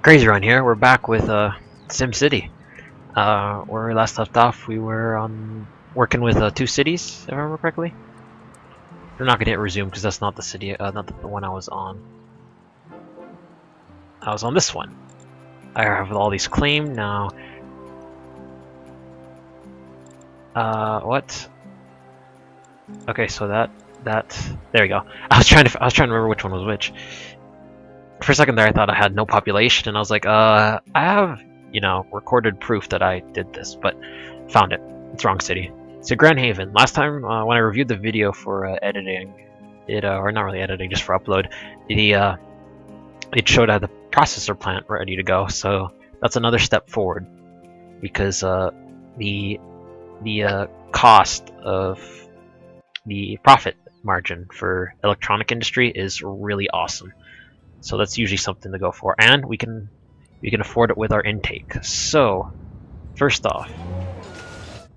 CrazyRonn here. We're back with SimCity. Where we last left off, we were working with two cities, if I remember correctly. We're not gonna hit resume because that's not the city, not the one I was on. I was on this one. I have all these claimed now. What? Okay, so that there we go. I was trying to remember which one was which. For a second there, I thought I had no population, and I was like, I have, recorded proof that I did this, but found it. It's wrong city. So Grand Haven. Last time when I reviewed the video for editing, or not really editing, just for upload, it showed I had the processor plant ready to go. So that's another step forward, because the cost of the profit margin for electronic industry is really awesome. So that's usually something to go for, and we can afford it with our intake. So first off,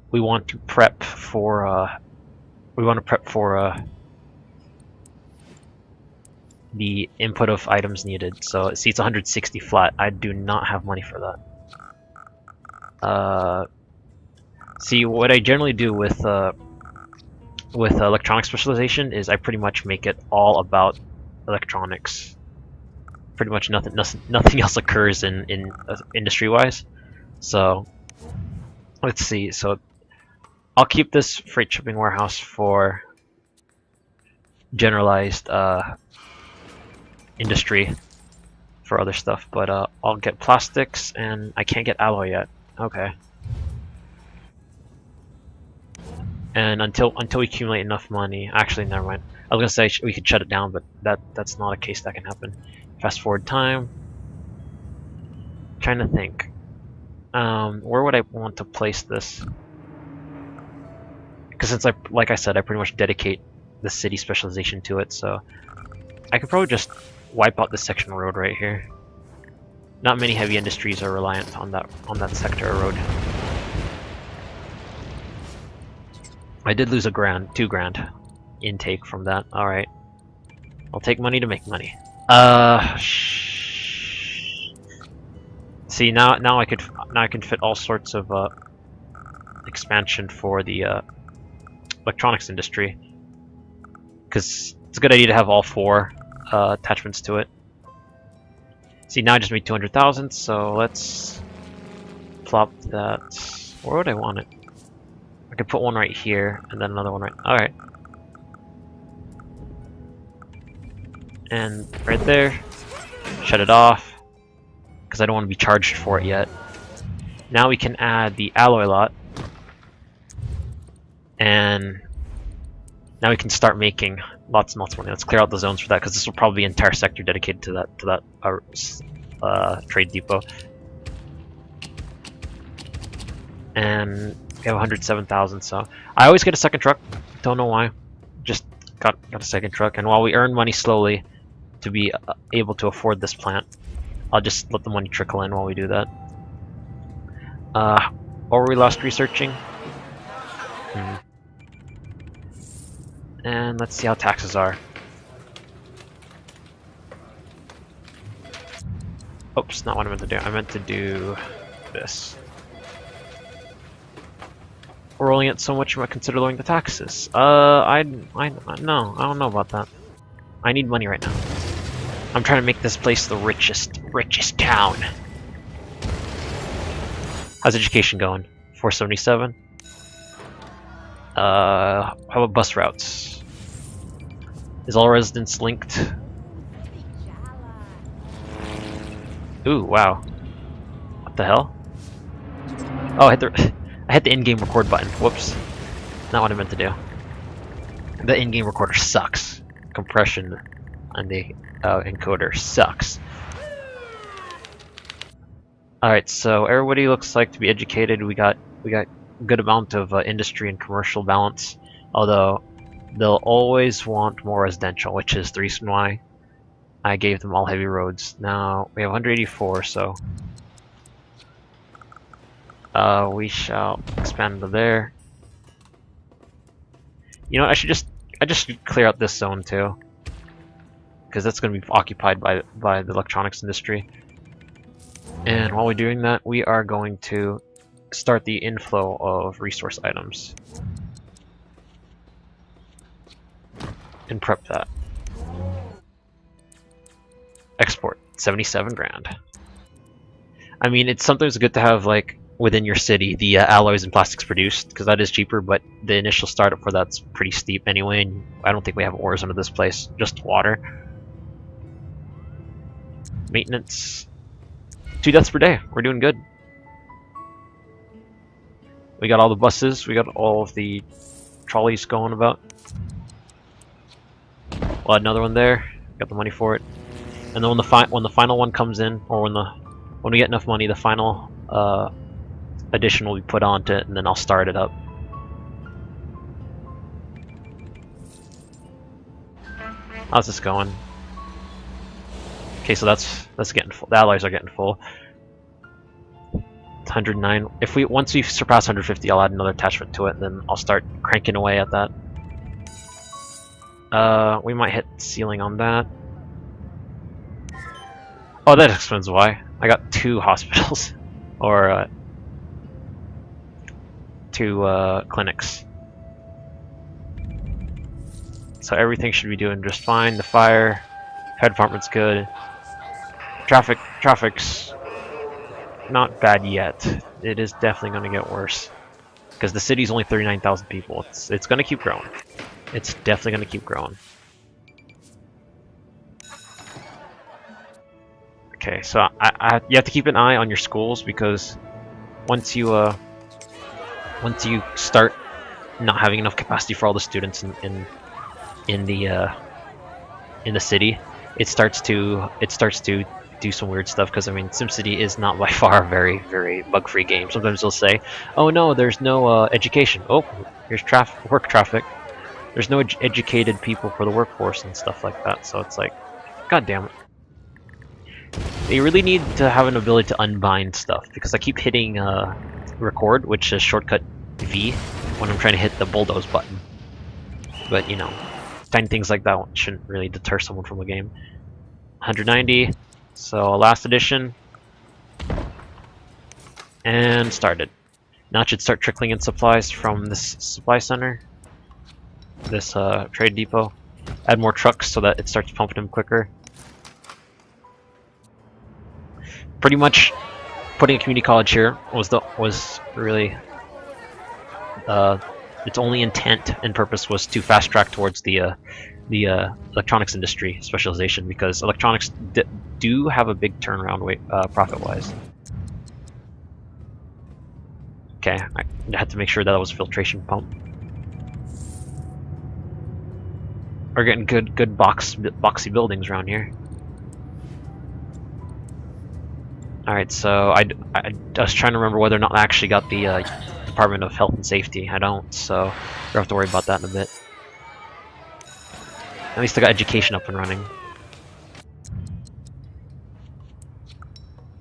we want to prep for the input of items needed. So see, it's 160 flat. I do not have money for that. See, what I generally do with electronic specialization is I pretty much make it all about electronics. Pretty much nothing else occurs in industry-wise. So let's see. So I'll keep this freight shipping warehouse for generalized industry for other stuff, but I'll get plastics, and I can't get alloy yet. Okay. And until we accumulate enough money, actually, never mind. I was gonna say we could shut it down, but that's not a case that can happen. Fast forward time. Trying to think. Where would I want to place this? Because since like I said, I pretty much dedicate the city specialization to it, so I could probably just wipe out this section of road right here. Not many heavy industries are reliant on that sector of road. I did lose $2 grand intake from that. All right, I'll take money to make money. See, now I can fit all sorts of expansion for the electronics industry, because it's a good idea to have all four attachments to it. See, now I just made 200,000, so let's plop that. Where would I want it? I could put one right here, and then another one right. All right. And right there, shut it off, because I don't want to be charged for it yet. Now we can add the alloy lot, and now we can start making lots and lots of money. Let's clear out the zones for that, because this will probably be an entire sector dedicated to that trade depot. And we have 107,000. So I always get a second truck. Don't know why. Just got a second truck, and while we earn money slowly to be able to afford this plant, I'll just let the money trickle in while we do that. Or we lost researching. And let's see how taxes are. Oops, not what I meant to do. I meant to do this. We're rolling it so much you might consider lowering the taxes. No, I don't know about that. I need money right now. I'm trying to make this place the richest town. How's education going? 477. How about bus routes? Is all residents linked? Ooh, wow. What the hell? Oh, I hit the in-game record button. Whoops. Not what I meant to do. The in-game recorder sucks. Compression on the encoder sucks. Alright, so everybody looks like to be educated. We got a good amount of industry and commercial balance, although they'll always want more residential, which is the reason why I gave them all heavy roads. Now we have 184, so we shall expand to there. You know, I just clear out this zone too, because that's going to be occupied by the electronics industry. And while we're doing that, we are going to start the inflow of resource items. And prep that. Export, 77 grand. I mean, it's sometimes good to have, like, within your city, the alloys and plastics produced, because that is cheaper, but the initial startup for that's pretty steep anyway, and I don't think we have ores under this place, just water. Maintenance. 2 deaths per day. We're doing good. We got all the buses, we got all of the trolleys going about. We'll add another one there. Got the money for it. And then when the final one comes in, or when we get enough money, the final addition will be put onto it, and then I'll start it up. How's this going? Okay, so that's getting full. The alloys are getting full. It's 109. Once we surpass 150, I'll add another attachment to it, and then I'll start cranking away at that. We might hit ceiling on that. Oh, that explains why. I got 2 hospitals, or 2 clinics. So everything should be doing just fine. The fire department's good. Traffic's not bad yet. It is definitely going to get worse, because the city's only 39,000 people. It's going to keep growing. It's definitely going to keep growing. Okay, so you have to keep an eye on your schools, because once you start not having enough capacity for all the students in the city, it starts to do some weird stuff. Because I mean, SimCity is not by far a very, very bug-free game. Sometimes they'll say, "Oh no, there's no education. Oh, here's work traffic. There's no educated people for the workforce," and stuff like that. So it's like, god damn it. They really need to have an ability to unbind stuff, because I keep hitting record, which is shortcut V, when I'm trying to hit the bulldoze button. But you know, tiny things like that shouldn't really deter someone from the game. 190, so last edition, and started. Now it should start trickling in supplies from this supply center, this trade depot. Add more trucks so that it starts pumping them quicker. Pretty much putting a community college here was really its only intent and purpose was to fast track towards the electronics industry specialization, because electronics do have a big turnaround profit wise. Okay, I had to make sure that was a filtration pump. We're getting good boxy buildings around here. Alright, so I was trying to remember whether or not I actually got the Department of Health and Safety. I don't, so we'll have to worry about that in a bit. At least I got education up and running.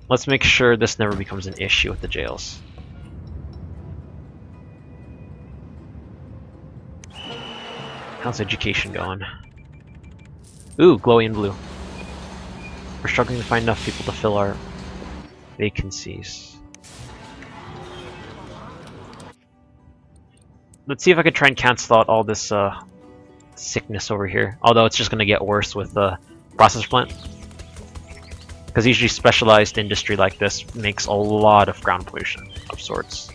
Let's make sure this never becomes an issue with the jails. How's education going? Ooh, glowy and blue. We're struggling to find enough people to fill our vacancies. Let's see if I can try and cancel out all this sickness over here. Although it's just going to get worse with the process plant. Because usually specialized industry like this makes a lot of ground pollution of sorts.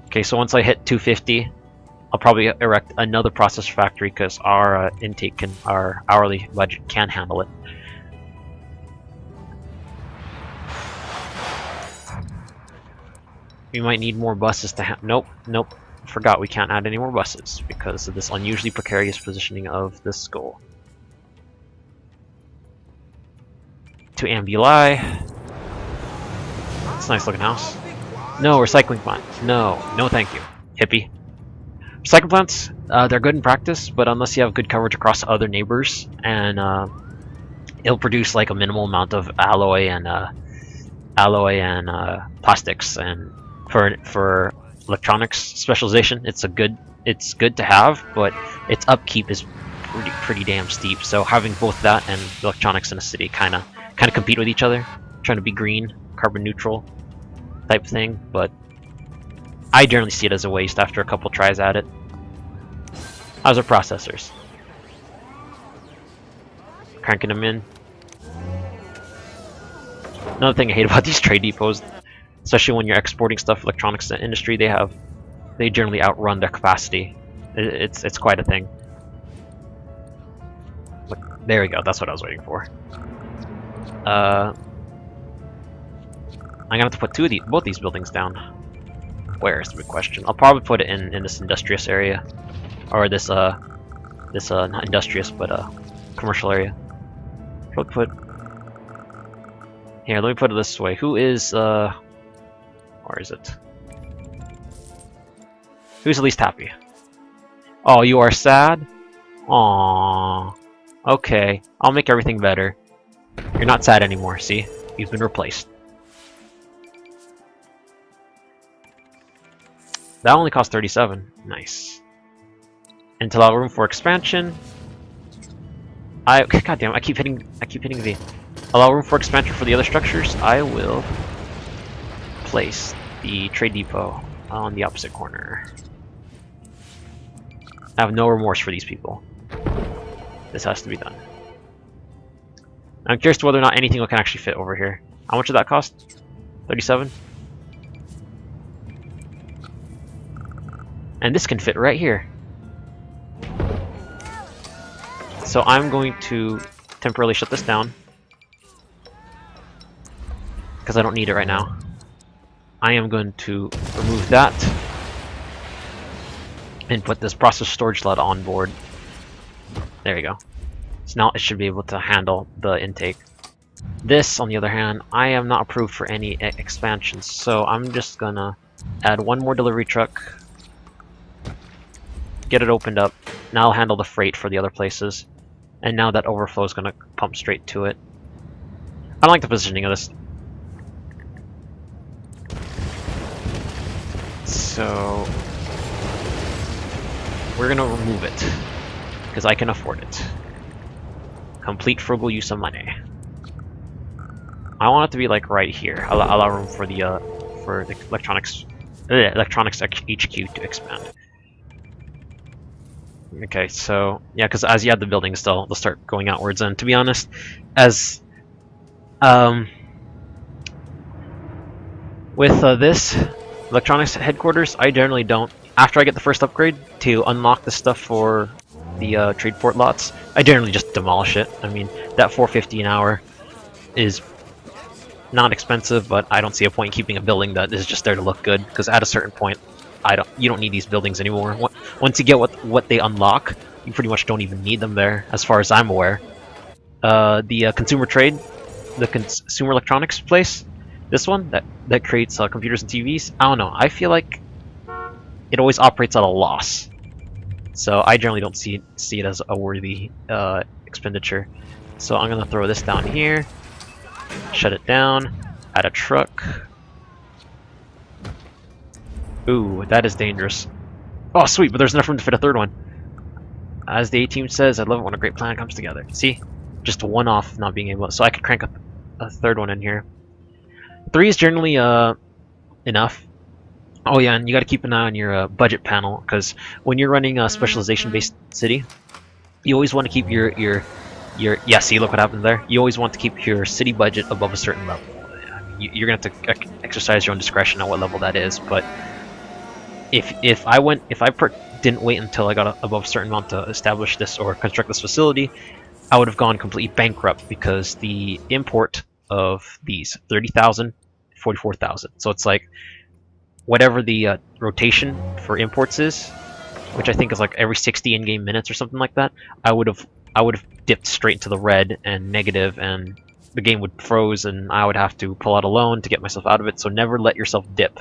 Okay, so once I hit 250, I'll probably erect another process factory, because our our hourly budget can handle it. We might need more buses to nope, forgot we can't add any more buses because of this unusually precarious positioning of this school. To Ambuli. It's a nice looking house. No, recycling plant. No thank you. Hippie. Recycling plants, they're good in practice, but unless you have good coverage across other neighbors, and it'll produce like a minimal amount of alloy and plastics, and for electronics specialization, it's good to have, but its upkeep is pretty damn steep. So having both that and electronics in a city kind of compete with each other, trying to be green, carbon neutral type thing. But I generally see it as a waste after a couple tries at it. How's our processors? Cranking them in. Another thing I hate about these trade depots, especially when you're exporting stuff electronics industry, they generally outrun their capacity. It's quite a thing. Look, there we go. That's what I was waiting for. I'm gonna have to put both these buildings down. Where is the big question? I'll probably put it in this industrious area, or this not industrious but commercial area. Here, let me put it this way. Who is where is it? Who's the least happy? Oh, you are sad? Aww. Okay, I'll make everything better. You're not sad anymore, see? You've been replaced. That only cost 37. Nice. And to allow room for expansion. Goddamn, I keep hitting V. Allow room for expansion for the other structures. I will place the trade depot on the opposite corner. I have no remorse for these people. This has to be done. I'm curious to whether or not anything can actually fit over here. How much did that cost? 37? And this can fit right here. So I'm going to temporarily shut this down, because I don't need it right now. I am going to remove that and put this process storage slot on board. There you go. So now it should be able to handle the intake. This, on the other hand, I am not approved for any expansions, so I'm just gonna add one more delivery truck, get it opened up. Now I'll handle the freight for the other places, and now that overflow is gonna pump straight to it. I don't like the positioning of this. So we're gonna remove it because I can afford it. Complete frugal use of money. I want it to be like right here. Allow room for the electronics HQ to expand. Okay, so yeah, because as you add the buildings, they'll start going outwards. And to be honest, as with this electronics headquarters, I generally don't. After I get the first upgrade to unlock the stuff for the trade port lots, I generally just demolish it. I mean, that 450 an hour is not expensive, but I don't see a point in keeping a building that is just there to look good. Because at a certain point, you don't need these buildings anymore. Once you get what they unlock, you pretty much don't even need them there, as far as I'm aware. The consumer trade, the consumer electronics place, this one that creates computers and TVs. I don't know. I feel like it always operates at a loss, so I generally don't see it as a worthy expenditure. So I'm gonna throw this down here, shut it down, add a truck. Ooh, that is dangerous. Oh, sweet, but there's enough room to fit a third one. As the A-team says, I love it when a great plan comes together. See? Just one off not being able to, so I could crank up a third one in here. 3 is generally enough. Oh yeah, and you gotta keep an eye on your budget panel, because when you're running a specialization-based city, you always want to keep your yeah, see, look what happened there? You always want to keep your city budget above a certain level. I mean, you're gonna have to exercise your own discretion on what level that is, but if I didn't wait until I got above a certain amount to establish this or construct this facility, I would have gone completely bankrupt, because the import of these 30,000, 44,000. So it's like whatever the rotation for imports is, which I think is like every 60 in-game minutes or something like that. I would have dipped straight into the red and negative, and the game would froze, and I would have to pull out a loan to get myself out of it. So never let yourself dip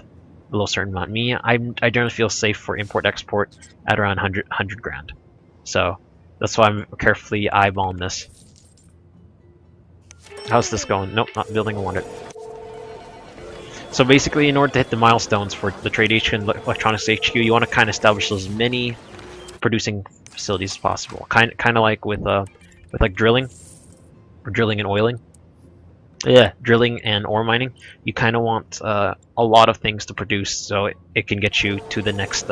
below a certain amount. I generally feel safe for import-export at around 100 grand. So that's why I'm carefully eyeballing this. How's this going? Nope, not building a wonder. So basically, in order to hit the milestones for the Trade HQ and Electronics HQ, you want to kind of establish as many producing facilities as possible. Kind of like with like drilling, or drilling and oiling. Yeah, drilling and ore mining. You kind of want a lot of things to produce so it can get you to the next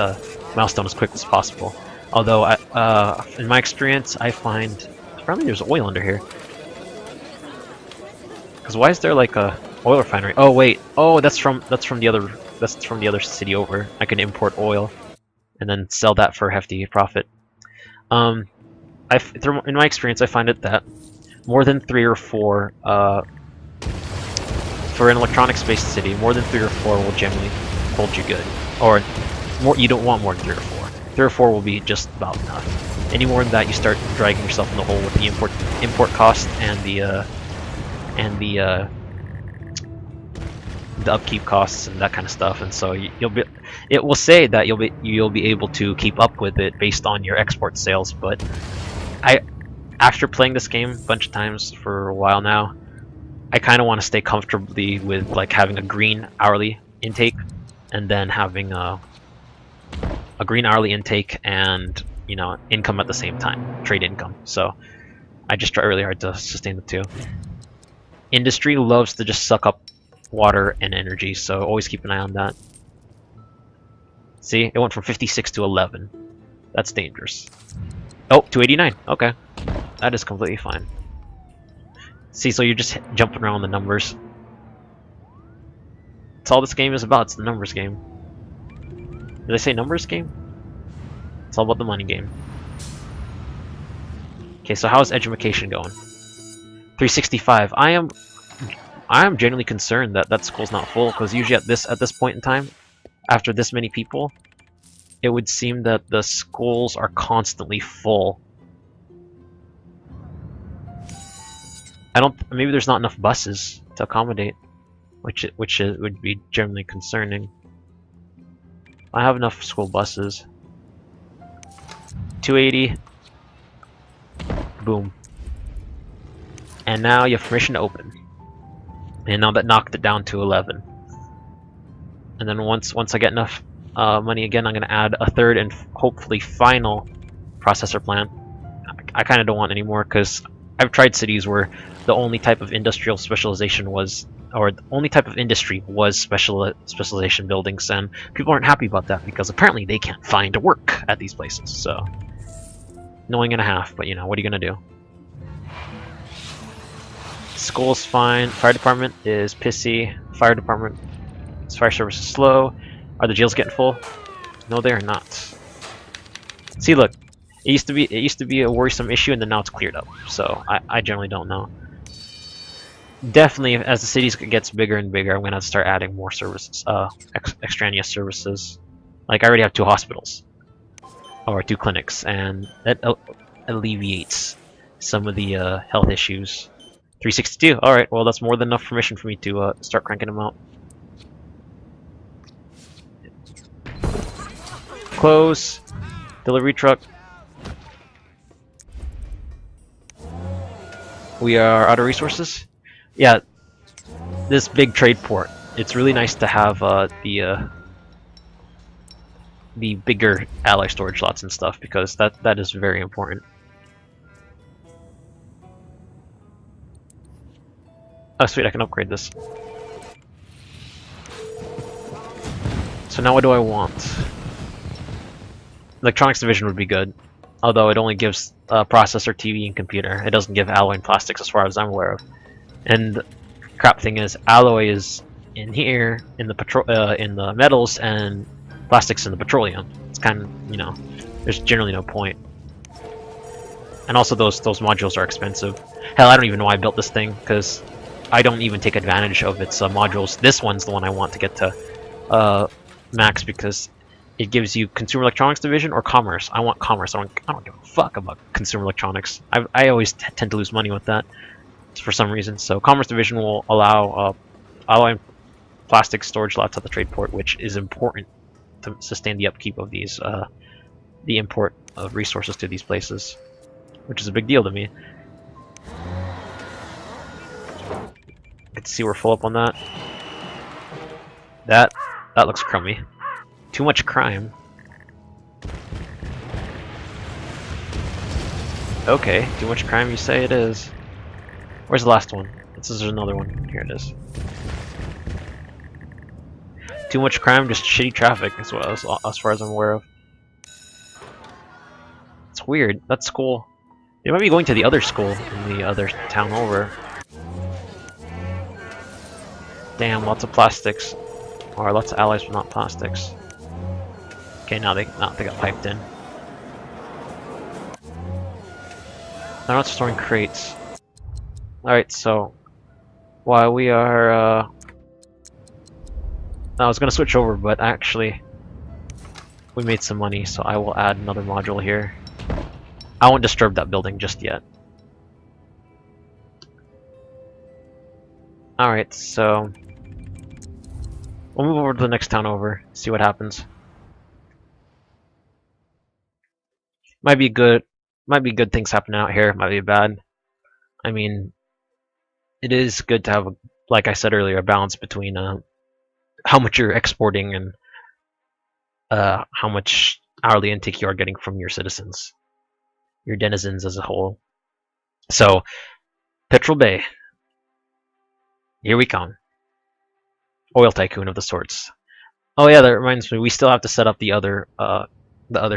milestone as quick as possible. Although, in my experience, I find apparently there's oil under here. Because why is there like a oil refinery? Oh wait, oh that's from the other city over. I can import oil and then sell that for a hefty profit. In my experience, I find it that more than 3 or 4 for an electronics-based city, more than 3 or 4 will generally hold you good. Or more, you don't want more than 3 or 4. 3 or 4 will be just about enough. Any more than that, you start dragging yourself in the hole with the import cost and the upkeep costs and that kind of stuff. And so it will say that you'll be able to keep up with it based on your export sales. But after playing this game a bunch of times for a while now, I kind of want to stay comfortably with like having a green hourly intake, and then having a green hourly intake and income at the same time, trade income. So I just try really hard to sustain the two. Industry loves to just suck up water and energy, so always keep an eye on that. See, it went from 56 to 11. That's dangerous. Oh, 289. Okay, that is completely fine. See, so you're just jumping around the numbers. That's all this game is about. It's the numbers game. Did I say numbers game? It's all about the money game. Okay, so how's education going? 365. I am genuinely concerned that that school's not full, because usually at this point in time, after this many people, it would seem that the schools are constantly full. Maybe there's not enough buses to accommodate, which would be generally concerning. I have enough school buses. 280. Boom. And now you have permission to open. And now that knocked it down to 11. And then once I get enough money again, I'm gonna add a third and hopefully final processor plant. I kind of don't want any more, because I've tried cities where the only type of industrial specialization was, or the only type of industry was specialization buildings, and people aren't happy about that because apparently they can't find work at these places. So, annoying and a half, but what are you gonna do? School's fine. Fire department is pissy. Fire department, fire service is slow. Are the jails getting full? No, they are not. See, look. It used to be a worrisome issue, and then now it's cleared up. So I generally don't know. Definitely, as the city gets bigger and bigger, I'm gonna have to start adding more services, extraneous services. Like I already have 2 hospitals, or 2 clinics, and that alleviates some of the health issues. 362. All right, well that's more than enough permission for me to start cranking them out. Close. Delivery truck. We are out of resources. Yeah, this big trade port. It's really nice to have the bigger ally storage slots and stuff, because that is very important. Oh sweet, I can upgrade this. So now what do I want? Electronics division would be good. Although it only gives processor, TV, and computer. It doesn't give alloy and plastics as far as I'm aware of. And the crap thing is, alloy is in here, in the metals, and plastics in the petroleum. It's kind of, there's generally no point. And also those modules are expensive. Hell, I don't even know why I built this thing, because I don't even take advantage of its modules. This one's the one I want to get to max, because it gives you consumer electronics division or commerce. I want commerce. I don't give a fuck about consumer electronics. I always tend to lose money with that for some reason. So commerce division will allow alloy and plastic storage slots at the trade port, which is important to sustain the upkeep of these the import of resources to these places, which is a big deal to me. Get to see we're full up on that. That looks crummy. Too much crime. Okay, too much crime you say it is. Where's the last one? This is another one. Here it is. Too much crime, just shitty traffic as well, as far as I'm aware of. It's weird. That school... They might be going to the other school in the other town over. Damn, lots of plastics. Or lots of allies, but not plastics. Okay, now they got piped in. They're not storing crates. Alright, so while we are I was gonna switch over, but actually we made some money, so I will add another module here. I won't disturb that building just yet. Alright, so we'll move over to the next town over, see what happens. Might be good things happening out here, might be bad. I mean, it is good to have, like I said earlier, a balance between how much you're exporting and how much hourly intake you are getting from your citizens, your denizens as a whole. So, Petrol Bay, here we come. Oil tycoon of the sorts. Oh yeah, that reminds me, we still have to set up the other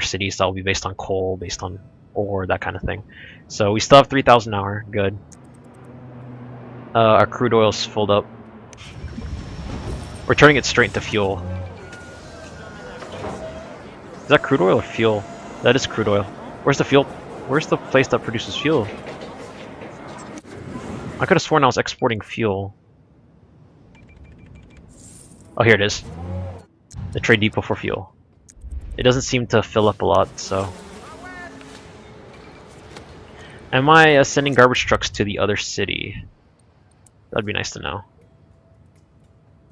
cities that will be based on coal, based on ore, that kind of thing. So we still have 3,000 an hour, good. Our crude oil's filled up. We're turning it straight into fuel. Is that crude oil or fuel? That is crude oil. Where's the fuel? Where's the place that produces fuel? I could have sworn I was exporting fuel. Oh, here it is. The trade depot for fuel. It doesn't seem to fill up a lot, so... Am I sending garbage trucks to the other city? That'd be nice to know.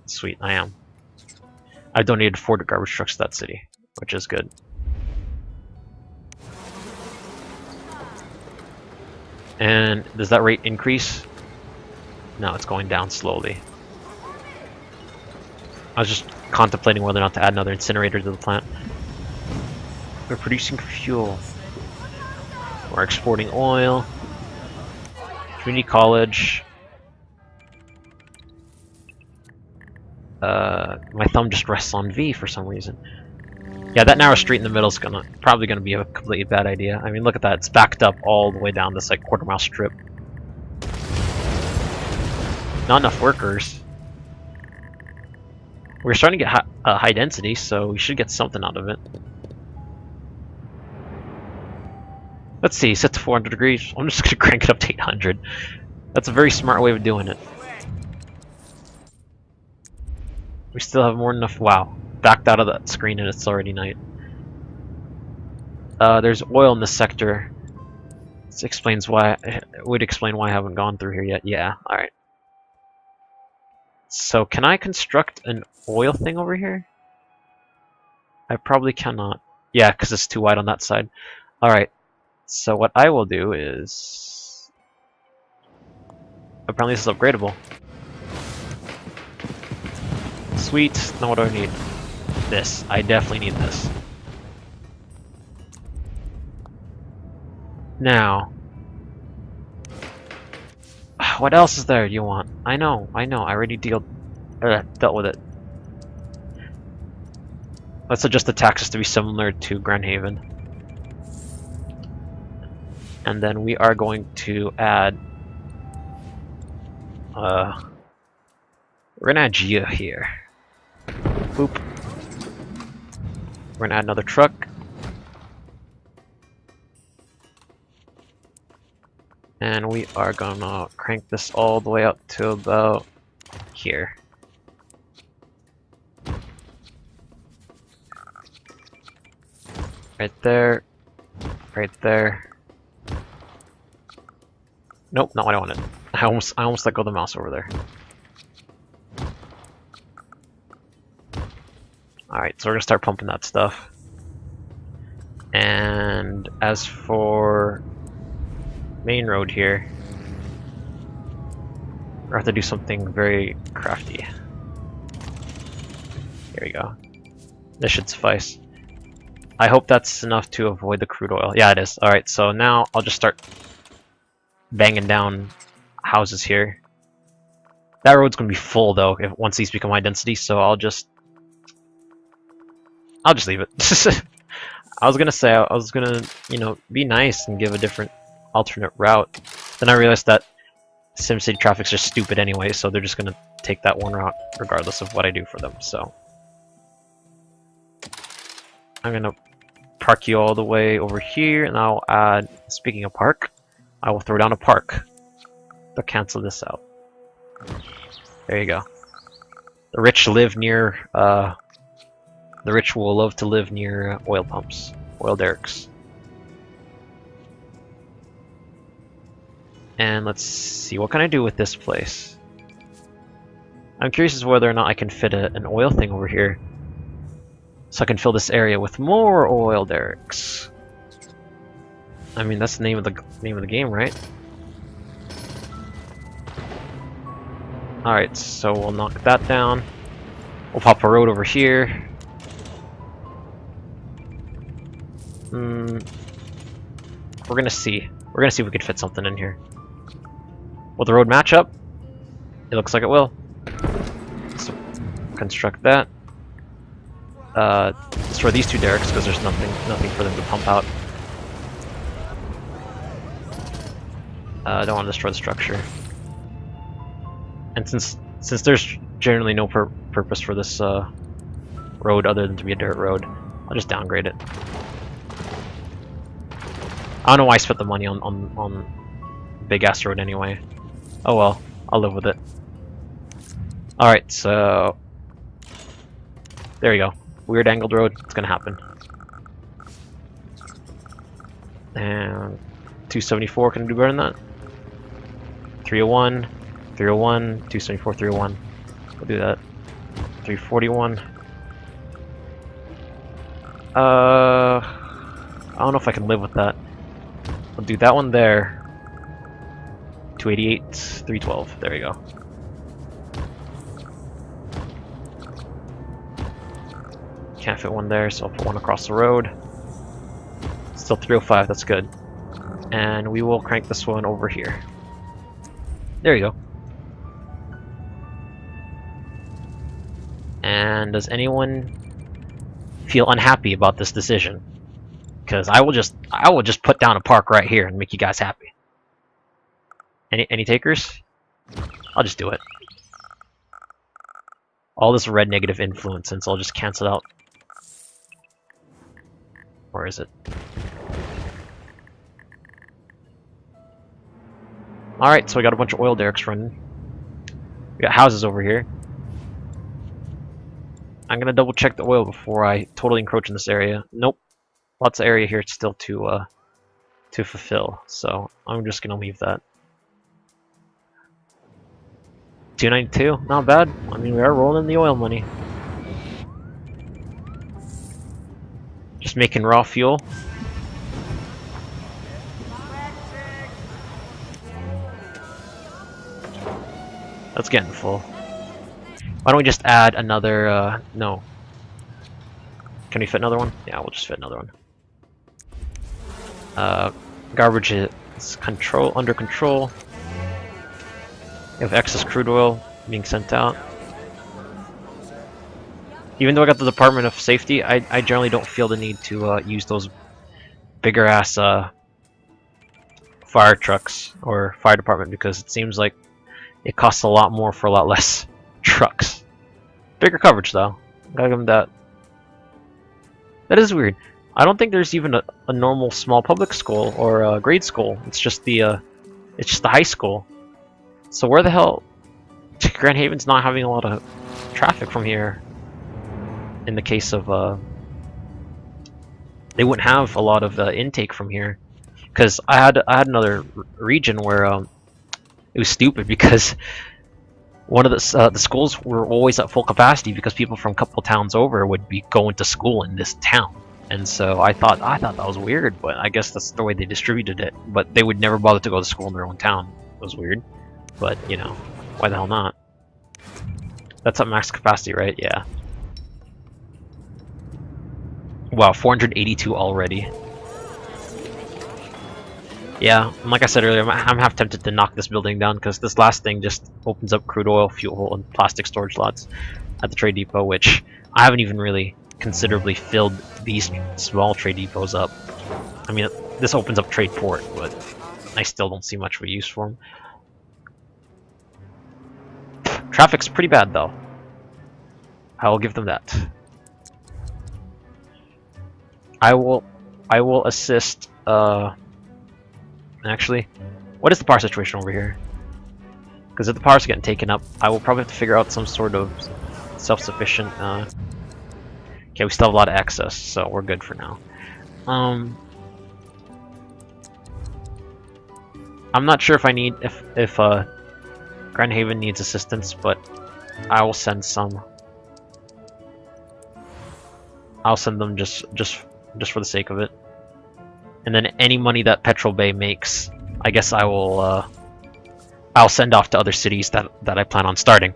Sweet, I am. I've donated 4 garbage trucks to that city, which is good. And does that rate increase? No, it's going down slowly. I was just contemplating whether or not to add another incinerator to the plant. We're producing fuel. We're exporting oil. Community college. My thumb just rests on V for some reason. Yeah, that narrow street in the middle is probably gonna be a completely bad idea. I mean, look at that. It's backed up all the way down this like quarter-mile strip. Not enough workers. We're starting to get high density, so we should get something out of it. Let's see, set to 400 degrees. I'm just gonna crank it up to 800. That's a very smart way of doing it. We still have more than enough. Wow, backed out of that screen and it's already night. There's oil in this sector. This explains why. It would explain why I haven't gone through here yet. Yeah, all right. So can I construct an oil thing over here? I probably cannot. Yeah, because it's too wide on that side. All right. So what I will do is... Apparently this is upgradable. Sweet. Now what do I need? This. I definitely need this. Now... What else is there you want? I know. I already dealt with it. Let's adjust the taxes to be similar to Grand Haven. And then we are going to add... we're gonna add Gia here. Boop. We're gonna add another truck. And we are gonna crank this all the way up to about here. Right there. Right there. Nope, not what I wanted. I almost let go of the mouse over there. Alright, so we're gonna start pumping that stuff. And as for main road here, we're gonna have to do something very crafty. Here we go. This should suffice. I hope that's enough to avoid the crude oil. Yeah, it is. Alright, so now I'll just start banging down houses here. That road's gonna be full though once these become high density, so I'll just leave it. I was gonna say I was gonna, you know, be nice and give a different alternate route. Then I realized that SimCity traffic's just stupid anyway, so they're just gonna take that one route regardless of what I do for them. So I'm gonna park you all the way over here, and I'll add. Speaking of park, I will throw down a park to cancel this out. There you go. The rich live near. The rich will love to live near oil pumps, oil derricks. And let's see, what can I do with this place? I'm curious as to whether or not I can fit an oil thing over here, so I can fill this area with more oil derricks. I mean, that's the name of the game, right? Alright, so we'll knock that down. We'll pop a road over here. We're gonna see. We're gonna see if we can fit something in here. Will the road match up? It looks like it will. So construct that. Destroy these two derricks because there's nothing for them to pump out. I don't want to destroy the structure. And since there's generally no purpose for this road other than to be a dirt road, I'll just downgrade it. I don't know why I spent the money on big ass road anyway. Oh well, I'll live with it. Alright, so there you go. Weird angled road, it's gonna happen. And 274, can I do better than that? 301, 301, 274, 301. We'll do that. 341. I don't know if I can live with that. I'll do that one there. 288, 312. There we go. Can't fit one there, so I'll put one across the road. Still 305, that's good. And we will crank this one over here. There you go. And does anyone feel unhappy about this decision? Because I will just put down a park right here and make you guys happy. Any takers? I'll just do it. All this red negative influence, and so I'll just cancel out. Where is it? Alright, so we got a bunch of oil derricks running. We got houses over here. I'm gonna double check the oil before I totally encroach in this area. Nope. Lots of area here still to fulfill, so I'm just gonna leave that. 292, not bad. I mean, we are rolling in the oil money. Just making raw fuel. That's getting full. Why don't we just add another, no. Can we fit another one? Yeah, we'll just fit another one. Garbage is under control. We have excess crude oil being sent out. Even though I got the Department of Safety, I generally don't feel the need to use those bigger ass fire trucks or fire department, because it seems like it costs a lot more for a lot less trucks. Bigger coverage though. Gotta give them that. That is weird. I don't think there's even a normal small public school or a grade school. It's just the high school. So where the hell Grand Haven's not having a lot of traffic from here? In the case of they wouldn't have a lot of intake from here, because I had another region where it was stupid because one of the schools were always at full capacity because people from a couple towns over would be going to school in this town. And so I thought that was weird, but I guess that's the way they distributed it. But they would never bother to go to school in their own town. It was weird, but you know, why the hell not? That's at max capacity, right? Yeah. Wow, 482 already. Yeah, and like I said earlier, I'm half tempted to knock this building down because this last thing just opens up crude oil, fuel, and plastic storage lots at the trade depot, which I haven't even really considerably filled these small trade depots up. I mean, this opens up trade port, but I still don't see much of a use for them. Traffic's pretty bad though. I will give them that. I will assist. Actually, what is the power situation over here? Because if the power's getting taken up, I will probably have to figure out some sort of self-sufficient. Okay, we still have a lot of excess, so we're good for now. I'm not sure if I need if Grand Haven needs assistance, but I will send some. I'll send them just for the sake of it. And then any money that Petrol Bay makes, I guess I'll send off to other cities that I plan on starting.